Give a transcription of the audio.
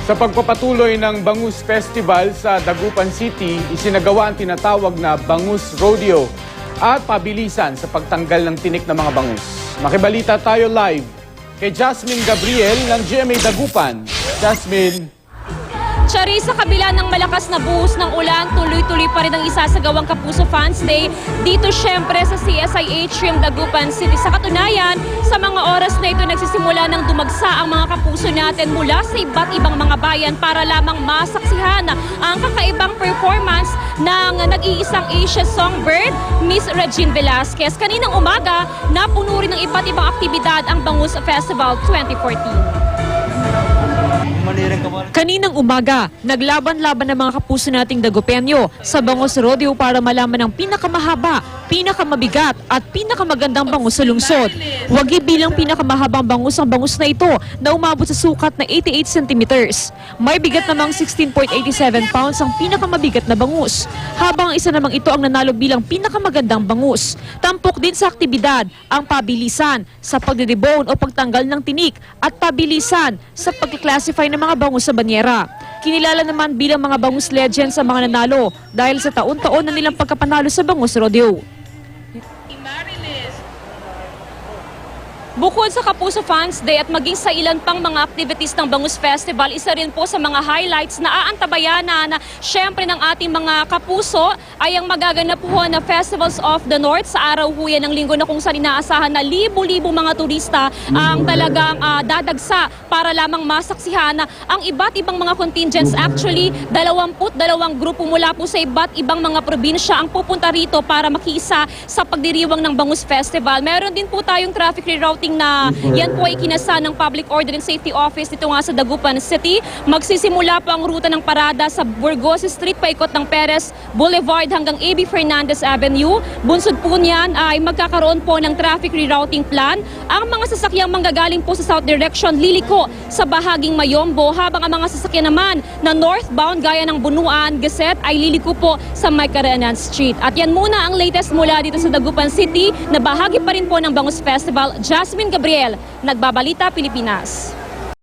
Sa pagpapatuloy ng Bangus Festival sa Dagupan City, isinagawa ang tinatawag na Bangus Rodeo at pabilisan sa pagtanggal ng tinik ng mga bangus. Makibalita tayo live kay Jasmine Gabriel ng GMA Dagupan. Jasmine. Chari, sa kabila ng malakas na buhos ng ulan, tuloy-tuloy pa rin ang isasagawang Kapuso Fans Day dito syempre sa CSI Atrium, Dagupan City. Sa katunayan, sa mga oras na ito nagsisimula ng dumagsa ang mga kapuso natin mula sa iba't ibang mga bayan para lamang masaksihan ang kakaibang performance ng nag-iisang Asia Songbird, Miss Regine Velasquez. Kaninang umaga, napuno rin ng iba't ibang aktibidad ang Bangus Festival 2014. Kaninang umaga, naglaban-laban ng mga kapuso nating Dagupenyo sa Bangus Rodeo para malaman ang pinakamahaba, pinakamabigat at pinakamagandang bangus sa lungsod. Wagi bilang pinakamahabang bangus ang bangus na ito na umabot sa sukat na 88 centimeters. May bigat namang 16.87 pounds ang pinakamabigat na bangus, habang isa namang ito ang nanalo bilang pinakamagandang bangus. Tampok din sa aktibidad ang pabilisan sa pagdidebone o pagtanggal ng tinik at pabilisan sa pag-classify ng mga bangus sa banyera. Kinilala naman bilang mga bangus legends sa mga nanalo dahil sa taon-taon na nilang pagkapanalo sa Bangus Rodeo. Bukod sa Kapuso Fans Day at maging sa ilan pang mga activities ng Bangus Festival, isa rin po sa mga highlights na aantabayanan na syempre ng ating mga kapuso ay ang magaganap po na Festivals of the North sa araw po yan ng linggo na kung saan inaasahan na libo-libo mga turista ang talagang dadagsa para lamang masaksihan ang iba't ibang mga contingents. Actually, 22 grupo mula po sa iba't ibang mga probinsya ang pupunta rito para makiisa sa pagdiriwang ng Bangus Festival. Meron din po tayong traffic rerouting na yan po ay kinasa ng Public Order and Safety Office dito nga sa Dagupan City. Magsisimula po ang ruta ng parada sa Burgos Street, paikot ng Perez Boulevard hanggang A.B. Fernandez Avenue. Bunsod po niyan ay magkakaroon po ng traffic rerouting plan. Ang mga sasakyang manggagaling po sa South Direction liliko sa bahaging Mayombo, habang ang mga sasakyan naman na northbound gaya ng Bunuan, Gazette ay liliko po sa Maycaranan Street. At yan muna ang latest mula dito sa Dagupan City na bahagi pa rin po ng Bangus Festival. Jasmine Gabriel, Nagbabalita, Pilipinas.